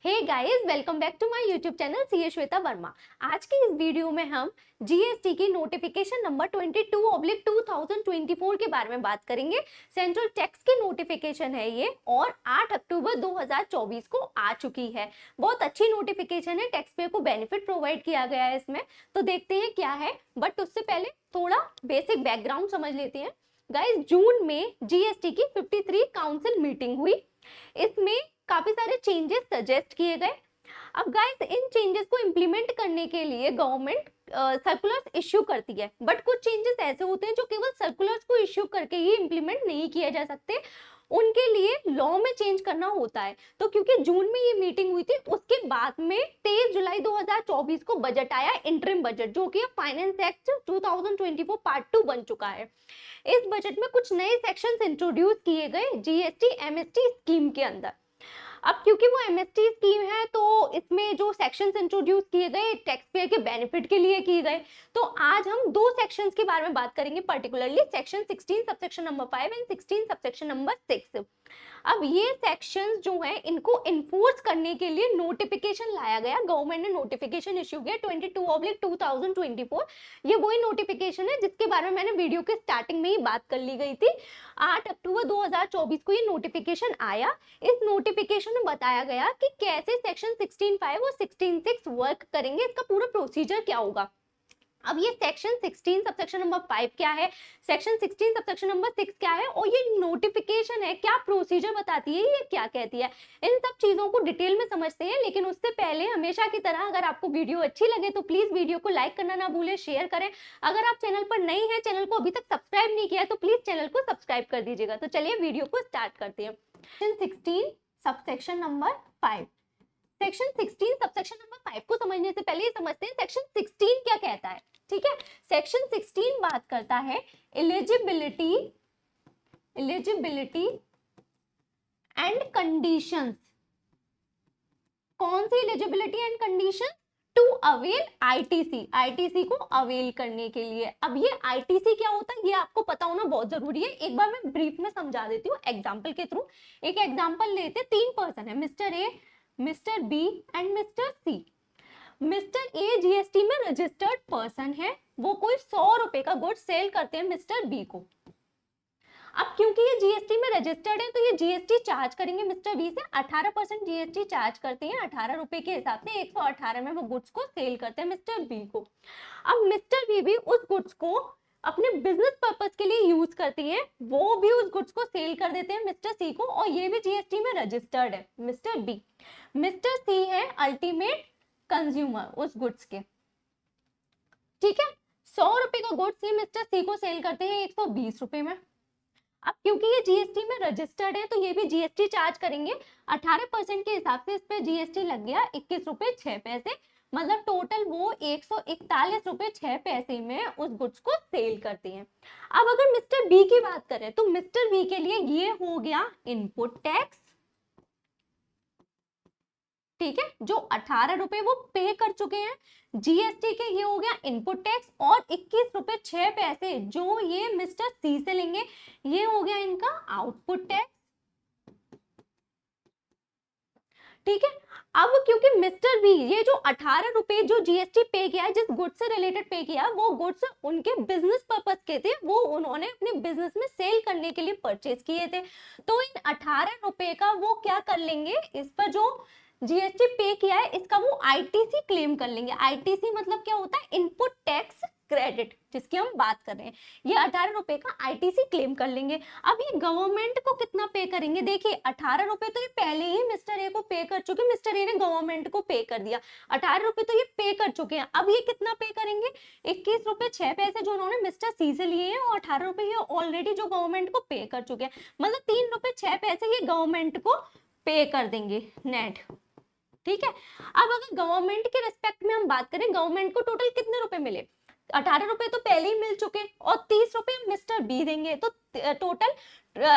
Hey guys, welcome back to my YouTube channel CA Shweta Verma. आज की इस वीडियो में हम जीएसटी की नोटिफिकेशन नंबर 22/2024 के बारे में बात करेंगे। सेंट्रल टैक्स की नोटिफिकेशन है ये और 8 अक्टूबर 2024 को आ चुकी है। बहुत अच्छी नोटिफिकेशन है, टैक्स पेयर को बेनिफिट प्रोवाइड किया गया है इसमें। तो देखते हैं क्या है, बट उससे पहले थोड़ा बेसिक बैकग्राउंड समझ लेते हैं। गाइस, जून में जीएसटी की 53 काउंसिल मीटिंग हुई। इसमें काफी सारे चेंजेस सजेस्ट किए गए। अब गाइस, इन चेंजेस को इम्प्लीमेंट करने के लिए गवर्नमेंट सर्कुलर्स इश्यू करती है, बट कुछ चेंजेस ऐसे होते हैं जो केवल सर्कुलर्स को इश्यू करके ही इम्प्लीमेंट नहीं किए जा सकते, उनके लिए लॉ में चेंज करना होता है। तो क्योंकि जून में ये मीटिंग हुई थी, उसके बाद में 23 जुलाई 2024 को बजट आया, इंटरिम बजट, जो कि फाइनेंस एक्ट 2024 पार्ट 2 बन चुका है। इस बजट में कुछ नए सेक्शंस इंट्रोड्यूस किए गए जीएसटी एमएसटी स्कीम के अंदर। अब क्योंकि वो एमएसटी स्कीम है तो इसमें जो सेक्शंस इंट्रोड्यूस किए गए टैक्स पेयर के बेनिफिट के लिए किए गए। तो आज हम दो सेक्शंस के बारे में बात करेंगे, particularly section 16 subsection number 5 and 16 subsection number 6। अब ये सेक्शंस जो है, इनको इन्फोर्स करने के लिए नोटिफिकेशन लाया गया। गवर्नमेंट ने नोटिफिकेशन इश्यू किया 22/2024। ये वही नोटिफिकेशन है जिसके बारे में मैंने वीडियो के स्टार्टिंग में ही बात कर ली गई थी। 8 अक्टूबर 2024 को ये नोटिफिकेशन आया। इस नोटिफिकेशन में बताया गया कि कैसे सेक्शन 16(5) और 16(6) वर्क करेंगे, इसका पूरा प्रोसीजर क्या होगा। अब ये सेक्शन 16 सबसेक्शन नंबर 5 क्या है, सेक्शन 16 सबसेक्शन नंबर 6 क्या है, और ये नोटिफिकेशन है क्या प्रोसीजर बताती है, ये क्या कहती है, इन सब चीजों को डिटेल में समझते हैं। लेकिन उससे पहले हमेशा की तरह अगर आपको वीडियो अच्छी लगे तो प्लीज वीडियो को लाइक करना ना भूलें, शेयर करें। अगर आप चैनल पर नए हैं, चैनल को अभी तक सब्सक्राइब नहीं किया है, तो प्लीज चैनल को सब्सक्राइब कर दीजिएगा। तो चलिए वीडियो को स्टार्ट करते हैं। Section 16 subsection number 5। Section 16 subsection number 5 को समझने से पहले ये समझते हैं सेक्शन 16 क्या कहता है। ठीक है, सेक्शन 16 बात करता है एलिजिबिलिटी एंड कंडीशंस। कौन सी eligibility and condition? To avail ITC को अवेल करने के लिए। अब ये आईटीसी क्या होता है ये आपको पता होना बहुत जरूरी है। एक बार मैं ब्रीफ में समझा देती हूँ एग्जाम्पल के थ्रू। एक एग्जाम्पल लेते, 3 पर्सन है, mister A, mister B and mister C. Mister A GST में रजिस्टर्ड पर्सन है, वो कोई 100 रुपए का गुड सेल करते हैं मिस्टर बी को। अब क्योंकि ये जीएसटी में रजिस्टर्ड है तो ये जीएसटी चार्ज करेंगे मिस्टर बी से। 18% जीएसटी चार्ज करते हैं, 18 रुपए के हिसाब से 118 में वो गुड्स को सेल करते हैं मिस्टर बी को। अब मिस्टर बी भी उस गुड्स को अपने बिजनेस पर्पस के लिए यूज करती है, वो भी उस गुड्स को सेल कर देते हैं मिस्टर सी को, और ये भी जीएसटी में रजिस्टर्ड है मिस्टर बी। मिस्टर सी है अल्टीमेट कंज्यूमर उस गुड्स के। ठीक है, 100 रुपए का गुड्स ये मिस्टर सी को सेल करते हैं 120 रुपए में। अब क्योंकि ये जीएसटी में रजिस्टर्ड है तो ये भी जीएसटी चार्ज करेंगे। 18% के हिसाब से इस पे जीएसटी लग गया 21 रुपए 6 पैसे, मतलब टोटल वो 141 रुपए 6 पैसे में उस गुड्स को सेल करते हैं। अब अगर मिस्टर बी की बात करें तो मिस्टर बी के लिए ये हो गया इनपुट टैक्स। ठीक है, जो 18 रुपए वो पे कर चुके हैं जीएसटी के, ये हो गया इनपुट टैक्स, और 21 रुपए 6 पैसे जो ये मिस्टर सी से लेंगे, ये हो गया इनका आउटपुट टैक्स। ठीक है, अब क्योंकि मिस्टर बी ये जो 18 रुपए जो जीएसटी पे किया है, जिस गुड्स से रिलेटेड पे किया, वो गुड्स उनके बिजनेस पर्पस के थे, वो उन्होंने अपने बिजनेस में सेल करने के लिए परचेज किए थे। तो इन 18 रुपए का वो क्या कर लेंगे, इस पर जो जीएसटी पे किया है इसका वो आईटीसी क्लेम कर लेंगे। आईटीसी मतलब क्या होता है, इनपुट टैक्स क्रेडिट, जिसकी हम बात कर रहे हैं। ये 18 रुपए का आईटीसी क्लेम कर लेंगे। अब ये गवर्नमेंट को कितना पे करेंगे, देखिए 18 रुपए तो ये पहले ही मिस्टर ए को पे कर चुके, मिस्टर ए ने गवर्नमेंट को पे कर दिया, 18 रुपए तो ये पे कर चुके हैं। अब ये कितना पे करेंगे, 21 रुपए 6 पैसे जो उन्होंने मिस्टर सी से लिए हैं, और 18 रुपए ये ऑलरेडी जो गवर्नमेंट को पे कर चुके हैं, मतलब 3 रुपए 6 पैसे ये गवर्नमेंट को पे कर देंगे नेट। ठीक है, अब अगर गवर्नमेंट के रेस्पेक्ट में हम बात करें, गवर्नमेंट को टोटल कितने रुपए मिले, 18 रुपए तो पहले ही मिल चुके, और 30 रुपए मिस्टर बी देंगे, तो टोटल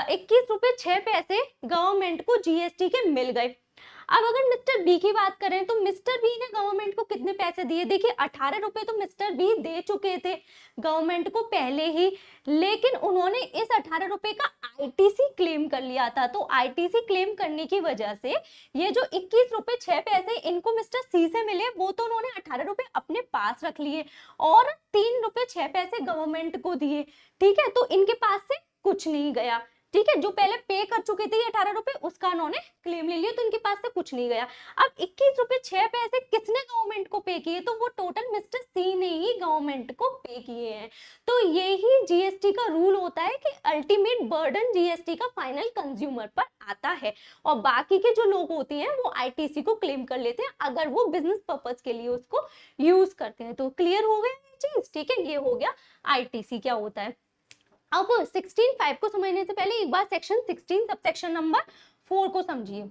21 रुपए 6 पैसे गवर्नमेंट को जीएसटी के मिल गए। अब अगर मिस्टर बी की बात करें तो मिस्टर बी ने गवर्नमेंट को कितने पैसे दिए, देखिए 18 रुपए तो मिस्टर बी दे चुके थे गवर्नमेंट को पहले ही, लेकिन उन्होंने इस 18 रुपए का आईटीसी क्लेम कर लिया था। तो आईटीसी क्लेम करने की वजह से ये जो 21 रुपए 6 पैसे इनको मिस्टर सी से मिले, वो तो उन्होंने 18 रुपए अपने पास रख लिए और 3 रुपए 6 पैसे गवर्नमेंट को दिए। ठीक है, तो इनके पास से कुछ नहीं गया। ठीक है, जो पहले पे कर चुके थे 18 रुपए उसका उन्होंने क्लेम ले लिया, तो इनके पास से कुछ नहीं गया। अब 21 रुपए 6 पैसे किसने गवर्नमेंट को पे किए, तो वो टोटल मिस्टर सी ने ही गवर्नमेंट को पे किए हैं। तो यही जीएसटी का रूल होता है कि अल्टीमेट बर्डन जीएसटी का फाइनल कंज्यूमर पर आता है और बाकी के जो लोग होते हैं वो आईटीसी को क्लेम कर लेते हैं अगर वो बिजनेस पर्पज के लिए उसको यूज करते हैं। तो क्लियर हो गया ये चीज। ठीक है, ये हो गया आईटीसी क्या होता है। अब 16(5) को समझने से पहले एक बार सेक्शन 16 सबसेक्शन नंबर 4 को समझिए।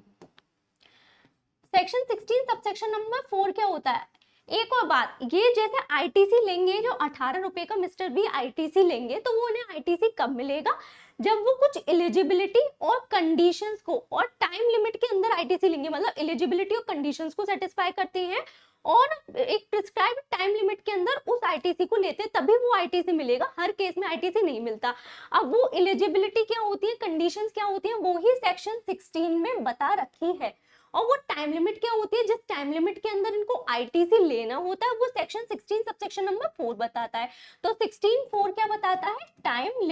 सेक्शन 16 सबसेक्शन नंबर 4 क्या होता है। एक और बात, ये जैसे आईटीसी लेंगे, जो 18 रुपए का मिस्टर बी आईटीसी लेंगे, तो वो उन्हें आईटीसी कब मिलेगा, जब वो कुछ एलिजिबिलिटी और कंडीशंस को और टाइम लिमिट के अंदर आईटीसी लेंगे, मतलब एलिजिबिलिटी और कंडीशंस को सेटिस्फाई करते हैं और एक प्रिस्क्राइब टाइम लिमिट के अंदर उस आईटीसी को लेते हैं, तभी वो आईटीसी मिलेगा। हर केस में आईटीसी नहीं मिलता। अब वो एलिजिबिलिटी क्या होती है, कंडीशंस क्या होती है, वो ही सेक्शन 16 में बता रखी है। और वो टाइम लिमिट क्या होती है, जिस टाइम लिमिट के अंदर इनको आईटीसी लेना होता है, वो सेक्शन 16 सबसेक्शन नंबर 4 बताता है। तो 16(4) क्या बताता है, time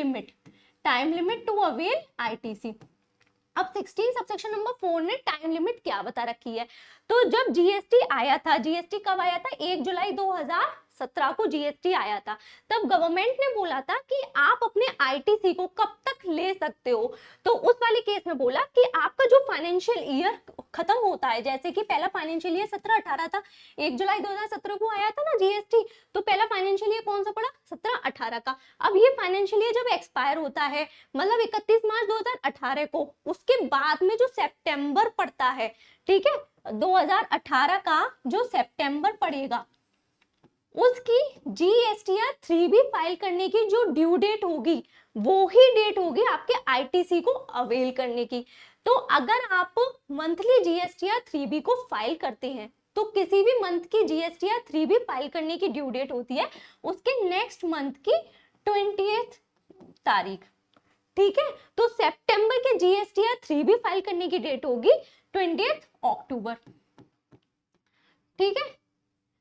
limit to avail ITC. अब 16 सबसेक्शन नंबर 4 ने टाइम लिमिट क्या बता रखी है। तो जब जीएसटी आया था, जीएसटी कब आया था, 1 जुलाई 2017 को जीएसटी आया था, तब गवर्नमेंट ने बोला था कि आप अपने आईटीसी को कब तक ले सकते हो। तो उस वाले केस में बोला कि आपका जो फाइनेंशियल ईयर खत्म होता है, जैसे कि पहला फाइनेंशियल ईयर 17-18 था, 1 जुलाई 2017 को आया था ना जीएसटी, तो पहला फाइनेंशियल ईयर कौन सा पड़ा, 17-18 का। अब ये फाइनेंशियल ईयर जब एक्सपायर होता है, मतलब 31 मार्च 2018 को, उसके बाद में जो सितंबर पड़ता है, ठीक है, 2018 का जो सितंबर पड़ेगा, उसकी जीएसटीआर 3B फाइल करने की जो ड्यू डेट होगी, वो ही डेट होगी आपके आईटीसी को अवेल करने की। तो अगर आप मंथली जीएसटीआर 3B को फाइल करते हैं, तो किसी भी मंथ की जीएसटीआर 3B फाइल करने की ड्यू डेट होती है उसके नेक्स्ट मंथ की 20th तारीख। ठीक है, तो सितंबर के जीएसटीआर 3B फाइल करने की डेट होगी 20th अक्टूबर। ठीक है,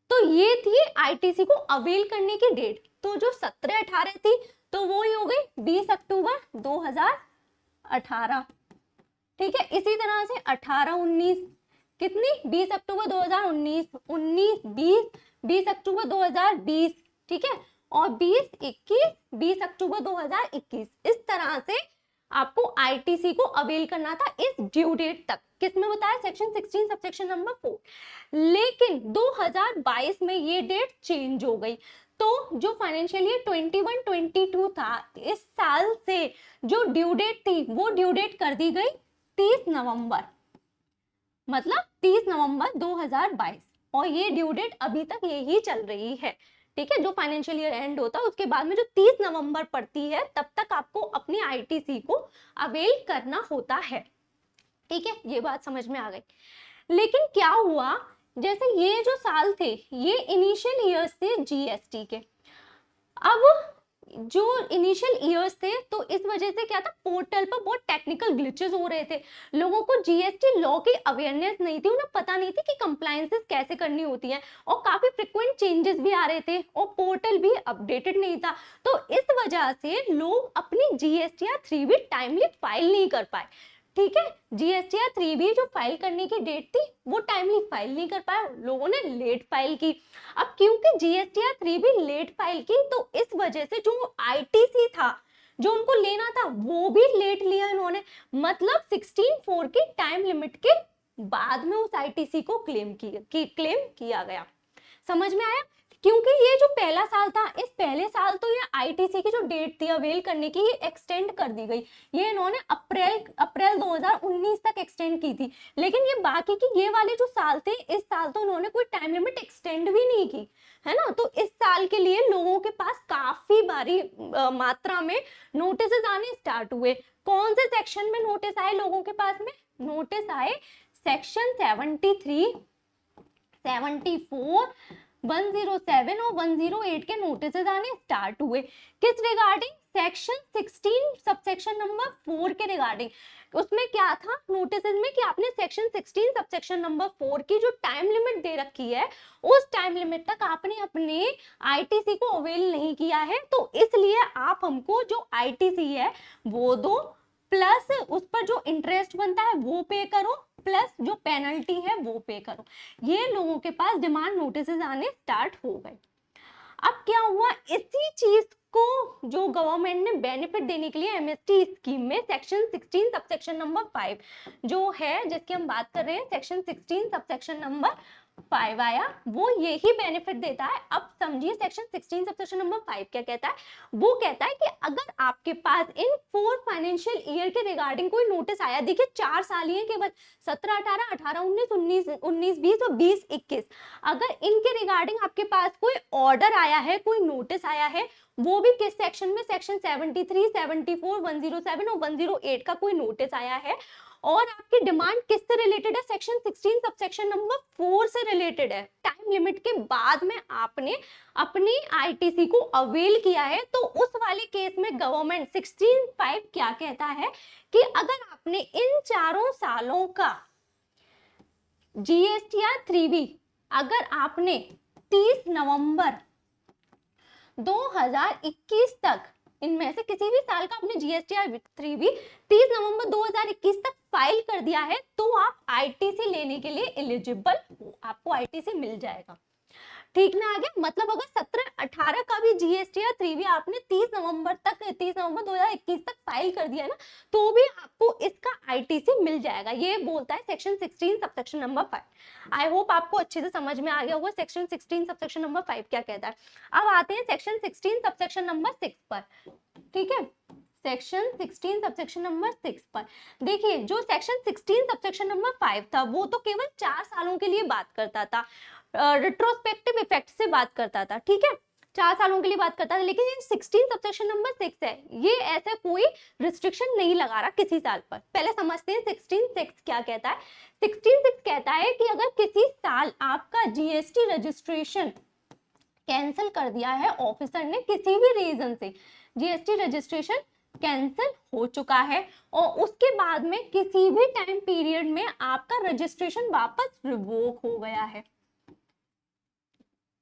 तो ये थी आईटीसी को अवेल करने की डेट। तो जो 17-18 थी, तो वो ही हो गई 20 अक्टूबर 2018। ठीक है, इसी तरह से 18-19 कितनी, 20 अक्टूबर 2019, 19-20 20 अक्टूबर 2020। ठीक है, और 20-21 20 अक्टूबर 2021। इस तरह से आपको आईटीसी को अवेल करना था इस ड्यू डेट तक। किसमें बताया, सेक्शन 16 सबसेक्शन नंबर 4। लेकिन 2022 में ये डेट चेंज हो गई। तो जो फाइनेंशियल ईयर 21-22 था, इस साल से जो ड्यू डेट थी वो ड्यू डेट कर दी गई 30 नवंबर, मतलब 30 नवंबर 2022। और ये ड्यू डेट अभी तक यही चल रही है। ठीक है, जो फाइनेंशियल ईयर एंड होता है उसके बाद में जो 30 नवंबर पड़ती है, तब तक आपको अपनी आईटीसी को अवेल करना होता है। ठीक है, ये बात समझ में आ गई। लेकिन क्या हुआ, जैसे ये जो साल थे ये इनिशियल ईयर्स थे जीएसटी के। अब जो इनिशियल ईयर्स थे, तो इस वजह से क्या था, पोर्टल पर बहुत टेक्निकल ग्लिचेस हो रहे थे। लोगों को जीएसटी लॉ की अवेयरनेस नहीं थी, उन्हें पता नहीं थी कि कंप्लायंसेस कैसे करनी होती है, और काफी फ्रिक्वेंट चेंजेस भी आ रहे थे और पोर्टल भी अपडेटेड नहीं था। तो इस वजह से लोग अपनी जीएसटीआर 3B टाइमली फाइल नहीं कर पाए। ठीक है, जीएसटीआर 3B जो फाइल करने की डेट थी वो टाइमली फाइल नहीं कर पाए, लोगों ने लेट फाइल की। अब क्योंकि जीएसटीआर 3B लेट फाइल की, तो इस वजह से जो आईटीसी था जो उनको लेना था वो भी लेट लिया इन्होंने, मतलब 16(4) की टाइम लिमिट के बाद में उस आईटीसी को क्लेम किया गया। समझ में आया, क्योंकि ये जो पहला साल था, इस पहले साल तो ये आईटीसी की जो डेट थी अवेल करने की, ये एक्सटेंड कर दी गई। ये इन्होंने अप्रैल 2019 तक एक्सटेंड की थी। लेकिन ये बाकी की ये वाले जो साल थे, इस साल तो उन्होंने कोई टाइम लिमिट एक्सटेंड भी नहीं की, है ना। तो इस साल के लिए लोगों के पास काफी भारी मात्रा में नोटिस आने स्टार्ट हुए। कौन से सेक्शन में नोटिस आए लोगों के पास में, नोटिस आए सेक्शन 73, 74, 107 और 108 के नोटिस आने स्टार्ट हुए। किस रिगार्डिंग? सेक्शन 16 सबसेक्शन नंबर 4 के रिगार्डिंग। उसमें क्या था नोटिस में कि आपने सेक्शन 16 सबसेक्शन नंबर 4 की जो टाइम लिमिट दे रखी है उस टाइम लिमिट तक आपने अपने आईटीसी को अवेल नहीं किया है, तो इसलिए आप हमको जो आईटीसी है वो दो, प्लस उस पर जो इंटरेस्ट बनता है वो पे करो, प्लस जो पेनल्टी है वो पे करो। ये लोगों के पास डिमांड नोटिस आने स्टार्ट हो गए। अब क्या हुआ, इसी चीज को जो गवर्नमेंट ने बेनिफिट देने के लिए एमएसटी स्कीम में सेक्शन 16 सबसेक्शन नंबर 5 जो है जिसकी हम बात कर रहे हैं, सेक्शन 16 सबसेक्शन नंबर 5 आया, वो यही बेनिफिट देता है। अब समझिए सेक्शन 16 सबसेक्शन नंबर 5 क्या कहता है? वो कहता है कि अगर आपके पास इन 4 फाइनेंशियल ईयर के रिगार्डिंग कोई नोटिस आया, देखिए 4 साल ही है केवल, 17, 18, 18, 19, 19, 20 और 20, 21, अगर इनके रिगार्डिंग आपके पास कोई ऑर्डर आया है, कोई नोटिस आया है, वो भी किस सेक्शन में? सेक्शन 73, 74, 107 और 108 का कोई नोटिस आया है, और आपकी डिमांड किससे रिलेटेड है? सेक्शन 16 सबसेक्शन नंबर 4 से रिलेटेड है। टाइम लिमिट के बाद में आपने अपनी आईटीसी को अवेल किया है, तो उस वाले केस में गवर्नमेंट 16(5) क्या कहता है कि अगर आपने इन चारों सालों का जीएसटीआर 3B अगर आपने 30 नवंबर 2021 तक इनमें से किसी भी साल का आपने जीएसटीआर 3B 30 नवंबर 2021 तक फाइल कर दिया है, तो आप आईटीसी लेने के लिए एलिजिबल हो, आपको आईटीसी मिल जाएगा। ठीक ना? आगे मतलब अगर 17-18 का भी जीएसटीआर 3B आपने 30 नवंबर 2021 तक फाइल कर दिया ना, तो भी आपको इसका आईटीसी मिल जाएगा। ये बोलता है section 16 subsection number 5। I hope आपको अच्छे से समझ में आ गया होगा सेक्शन 16 सबसेक्शन नंबर 5 क्या कहता है। अब आते हैं सेक्शन 16 सबसेक्शन नंबर 6 पर। ठीक है, सेक्शन 16 सबसेक्शन नंबर 6 पर देखिए, जो सेक्शन 16 सबसेक्शन नंबर 5 था वो तो केवल 4 सालों के लिए बात करता था, रिट्रोस्पेक्टिव इफेक्ट से बात करता था। ठीक है, 4 सालों के लिए बात करता था, लेकिन ये 16 सबसेक्शन नंबर 6 है, ये ऐसा कोई रिस्ट्रिक्शन नहीं लगा रहा किसी साल पर। पहले समझते हैं 16(6) क्या कहता है। 16(6) कहता है कि अगर किसी साल आपका जीएसटी रजिस्ट्रेशन कैंसिल कर दिया है ऑफिसर ने, किसी भी रीजन से जीएसटी रजिस्ट्रेशन कैंसिल हो चुका है और उसके बाद में किसी भी टाइम पीरियड में आपका रजिस्ट्रेशन वापस रिवोक हो गया है।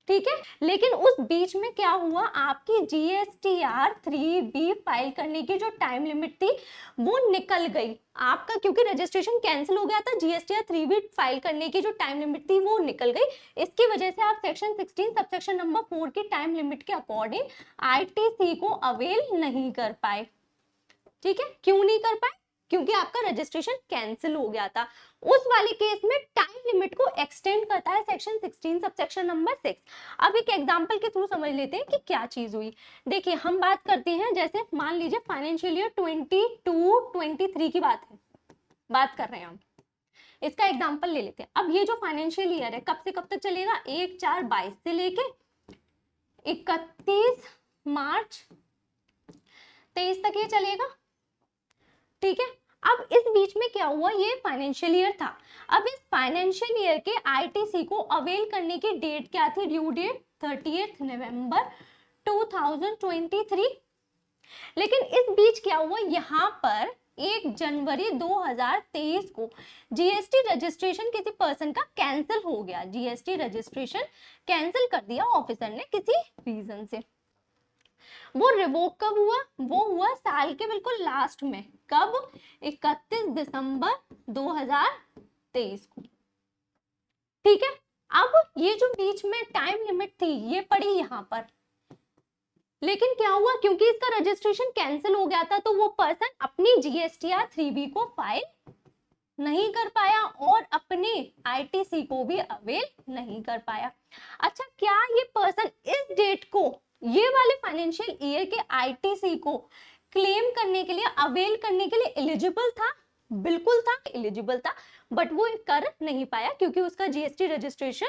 ठीक है, लेकिन उस बीच में क्या हुआ, आपकी जीएसटीआर 3B फाइल करने की जो टाइम लिमिट थी वो निकल गई आपका, क्योंकि रजिस्ट्रेशन कैंसिल हो गया था, जीएसटीआर 3B फाइल करने की जो टाइम लिमिट थी वो निकल गई। इसकी वजह से आप सेक्शन 16 सबसेक्शन नंबर 4 की टाइम लिमिट के अकॉर्डिंग आईटीसी को अवेल नहीं कर पाए। ठीक है, क्यों नहीं कर पाए? क्योंकि आपका रजिस्ट्रेशन कैंसिल हो गया था। उस वाले केस में टाइम लिमिट को एक्सटेंड करता है सेक्शन 16 सबसेक्शन नंबर 6। अब एक एग्जांपल के थ्रू समझ लेते हैं कि क्या चीज हुई। देखिए, हम बात करते हैं, जैसे मान लीजिए फाइनेंशियल ईयर 22-23 की बात कर रहे हैं हम, इसका एग्जाम्पल ले लेते हैं। अब ये जो फाइनेंशियल ईयर है कब से कब तक चलेगा? 1/4/22 से लेके 31 मार्च 23 तक ये चलेगा। ठीक है, अब इस बीच में क्या हुआ, ये फाइनेंशियल ईयर था। अब इस फाइनेंशियल ईयर के आईटीसी को अवेल करने की डेट क्या थी? ड्यू डेट 30 नवंबर 2023। लेकिन इस बीच क्या हुआ, यहाँ पर 1 जनवरी 2023 को जीएसटी रजिस्ट्रेशन किसी पर्सन का कैंसिल हो गया। जीएसटी रजिस्ट्रेशन कैंसिल कर दिया ऑफिसर ने किसी रीजन से। वो रिवोक कब हुआ? वो हुआ साल के बिल्कुल लास्ट में। कब? 31 दिसंबर 2023 को। ठीक है, अब ये जो बीच में टाइम लिमिट थी ये पड़ी यहाँ पर, लेकिन क्या हुआ, क्योंकि इसका रजिस्ट्रेशन कैंसिल हो गया था तो वो पर्सन अपनी जीएसटीआर 3B को फाइल नहीं कर पाया और अपने आईटीसी को भी अवेल नहीं कर पाया। अच्छा, क्या ये पर्सन इस डेट को, ये वाले फाइनेंशियल ईयर के आईटीसी को क्लेम करने के लिए, अवेल करने के लिए एलिजिबल था? बिल्कुल था, एलिजिबल था, बट वो कर नहीं पाया क्योंकि उसका जीएसटी रजिस्ट्रेशन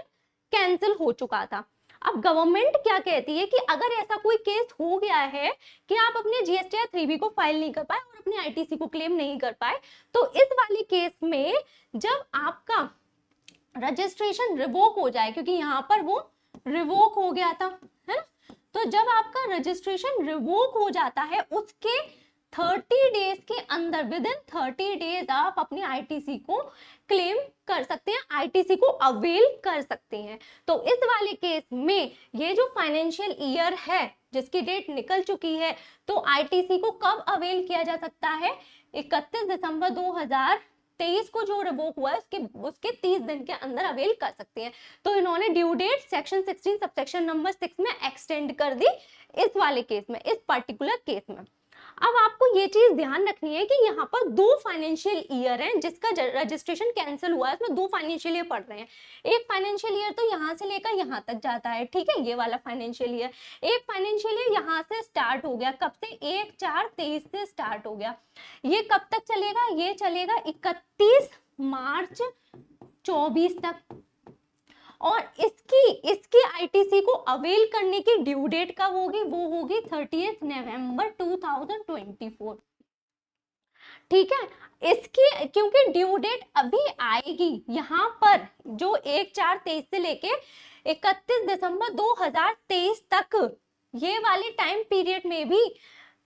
कैंसिल हो चुका था। अब गवर्नमेंट क्या कहती है कि अगर ऐसा कोई केस हो गया है कि आप अपने जीएसटी 3B को फाइल नहीं कर पाए और अपने आईटीसी को क्लेम नहीं कर पाए, तो इस वाले केस में जब आपका रजिस्ट्रेशन रिवोक हो जाए, क्योंकि यहाँ पर वो रिवोक हो गया था, है ना, तो जब आपका रजिस्ट्रेशन रिवोक हो जाता है उसके 30 डेज के अंदर, विद इन 30 डेज आप अपने आईटीसी को क्लेम कर सकते हैं, आईटीसी को अवेल कर सकते हैं। तो इस वाले केस में ये जो फाइनेंशियल ईयर है जिसकी डेट निकल चुकी है, तो आईटीसी को कब अवेल किया जा सकता है? 31 दिसंबर 2023 को जो रिवोक हुआ है उसके 30 दिन के अंदर अवेल कर सकते हैं। तो इन्होंने due date section 16 subsection number 6 में एक्सटेंड कर दी इस वाले केस में, इस पर्टिकुलर केस में। अब आपको ये चीज ध्यान रखनी है कि यहाँ पर 2 फाइनेंशियल ईयर हैं जिसका रजिस्ट्रेशन कैंसिल हुआ है, उसमें 2 फाइनेंशियल ईयर पड़ रहे हैं। एक फाइनेंशियल ईयर तो यहाँ से लेकर यहाँ तक जाता है, ठीक है, ये वाला फाइनेंशियल ईयर। एक फाइनेंशियल ईयर यहाँ से स्टार्ट हो गया, कब से? 1/4/23 से स्टार्ट हो गया। ये कब तक चलेगा? ये चलेगा 31 मार्च 24 तक। और इसकी आईटीसी को अवेल करने की ड्यू डेट कब होगी? वो होगी 30 नवंबर 2024। ठीक है, इसकी क्योंकि ड्यू डेट अभी आएगी यहाँ पर जो 1/4/23 से लेके 31 दिसंबर 2023 तक, ये वाले टाइम पीरियड में भी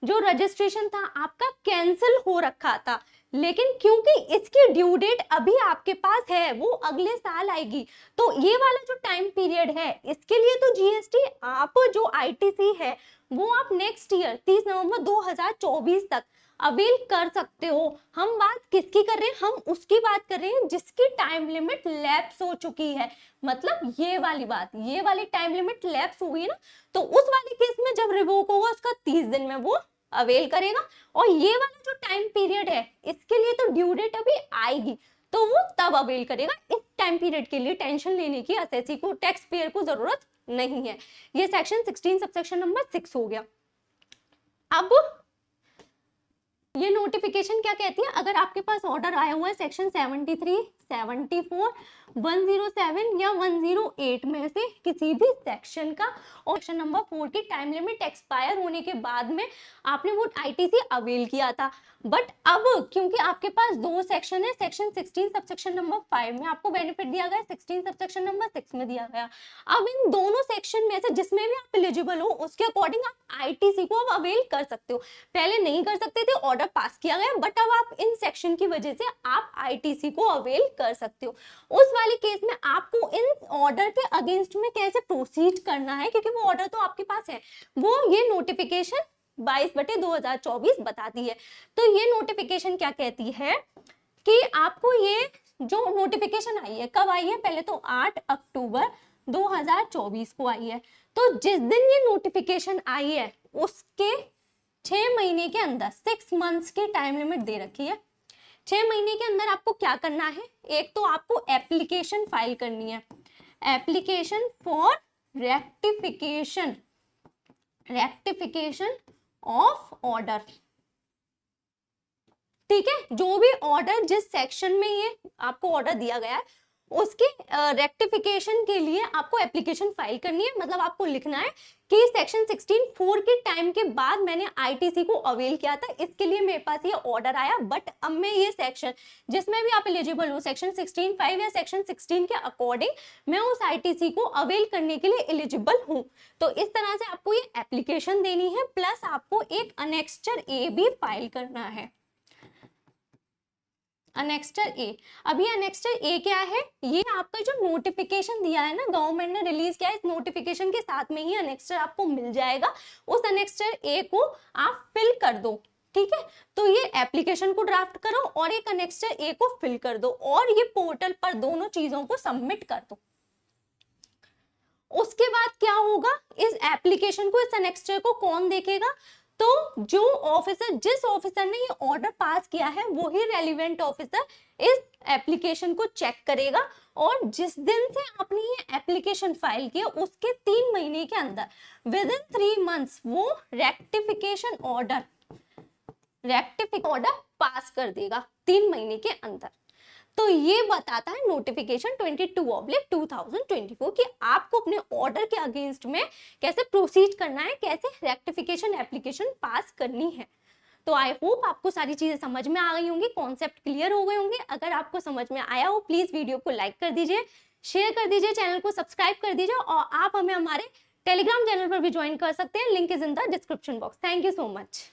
जो रजिस्ट्रेशन था आपका कैंसिल हो रखा था, लेकिन क्योंकि इसकी ड्यू डेट अभी आपके पास है, वो अगले साल आएगी, तो ये वाला जो टाइम पीरियड है इसके लिए तो जीएसटी आप जो आईटीसी है वो आप नेक्स्ट ईयर 30 नवंबर 2024 तक अवेल कर सकते हो। हम बात किसकी कर रहे हैं? हम उसकी बात कर रहे हैं जिसकी टाइम लिमिट लैप्स हो चुकी है। मतलब ये वाली बात, ये वाली टाइम लिमिट लैप्स हुई ना, तो उस वाले केस में जब रिवोक होगा उसका 30 दिन में वो अवेल करेगा। और ये वाला जो टाइम पीरियड है इसके लिए तो ड्यू डेट अभी आएगी, तो वो तब अवेल करेगा। इस टाइम पीरियड के लिए टेंशन लेने की असेसी को, टैक्स पेयर को जरूरत नहीं है। ये सेक्शन 16 सबसेक्शन नंबर 6 हो गया। अब ये नोटिफिकेशन क्या कहती है? अगर आपके पास ऑर्डर आया हुआ है सेक्शन 73, 74, 107 या 108 में से किसी भी सेक्शन का, और सेक्शन नंबर 4 की टाइम लिमिट एक्सपायर होने के बाद में आपने वो आईटीसी अवेल किया था, बट अब क्योंकि आपके पास 2 सेक्शन है, सेक्शन 16 सबसेक्शन नंबर 5 में आपको बेनिफिट दिया गया, 16 सबसेक्शन नंबर 6 में दिया गया। अब इन दोनों सेक्शन में से जिसमें भी आप एलिजिबल हो उसके अकॉर्डिंग आप आईटीसी को अब अवेल कर सकते हो। पहले नहीं कर सकते थे, ऑर्डर पास किया गया, बट अब आप इन सेक्शन की वजह से आप आईटीसी को अवेल कर सकते हो। उस वाले केस में आपको इन ऑर्डर के अगेंस्ट में कैसे प्रोसीड करना है, क्योंकि वो ऑर्डर तो आपके पास है, वो ये नोटिफिकेशन 22/2024 बताती है। तो ये नोटिफिकेशन क्या कहती है कि आपको ये जो नोटिफिकेशन आई है, कब आई है? पहले तो 8 अक्टूबर 2024 को आई है। तो जिस दिन ये नोटिफिकेशन आई है उसके 6 महीने के अंदर, 6 मंथ्स की टाइम लिमिट दे रखी है। 6 महीने के अंदर आपको क्या करना है? एक तो आपको एप्लीकेशन फाइल करनी है, application for rectification of order. ठीक है, जो भी ऑर्डर जिस सेक्शन में ये आपको ऑर्डर दिया गया है उसके रेक्टिफिकेशन के लिए आपको एप्लीकेशन फाइल करनी है। मतलब आपको लिखना है कि सेक्शन 16(4) के टाइम के बाद मैंने आईटीसी को अवेल किया था, इसके लिए मेरे पास ये ऑर्डर आया, बट अब मैं ये सेक्शन जिसमें भी आप एलिजिबल हो, सेक्शन 16(5) या सेक्शन 16 के अकॉर्डिंग मैं उस आईटीसी को अवेल करने के लिए एलिजिबल हूँ। तो इस तरह से आपको ये एप्लीकेशन देनी है, प्लस आपको एक अनेक्स्चर ए भी फाइल करना है। अनेक्स्चर ए, अभी अनेक्स्चर ए क्या है? ये आपका जो नोटिफिकेशन दिया है ना, गवर्नमेंट ने रिलीज किया है, इस नोटिफिकेशन के साथ में ही अनेक्स्चर आपको मिल जाएगा। उस अनेक्स्चर ए को आप फिल कर दो। ठीक है, तो ये एप्लीकेशन को ड्राफ्ट करो और एक अनेक्स्चर ए को फिल कर दो और ये पोर्टल पर दोनों चीजों को सबमिट कर दो। उसके बाद क्या होगा? इस एप्लीकेशन को, इस अनेक्स्चर को कौन देखेगा? तो जो ऑफिसर, जिस ऑफिसर ने ये ऑर्डर पास किया है वही रेलिवेंट ऑफिसर इस एप्लीकेशन को चेक करेगा, और जिस दिन से आपने ये एप्लीकेशन फाइल किया उसके 3 महीने के अंदर, विद इन 3 मंथ्स, वो रेक्टिफिकेशन ऑर्डर पास कर देगा 3 महीने के अंदर। तो ये बताता है नोटिफिकेशन 22/2024 कि आपको अपने ऑर्डर के अगेंस्ट में कैसे प्रोसीड करना है, कैसे रेक्टिफिकेशन एप्लीकेशन पास करनी है। तो आई होप आपको सारी चीजें समझ में आ गई होंगी, कॉन्सेप्ट क्लियर हो गए होंगे। अगर आपको समझ में आया हो प्लीज वीडियो को लाइक कर दीजिए, शेयर कर दीजिए, चैनल को सब्सक्राइब कर दीजिए और आप हमें हमारे टेलीग्राम चैनल पर भी ज्वाइन कर सकते हैं, link is in the description box. Thank you so much.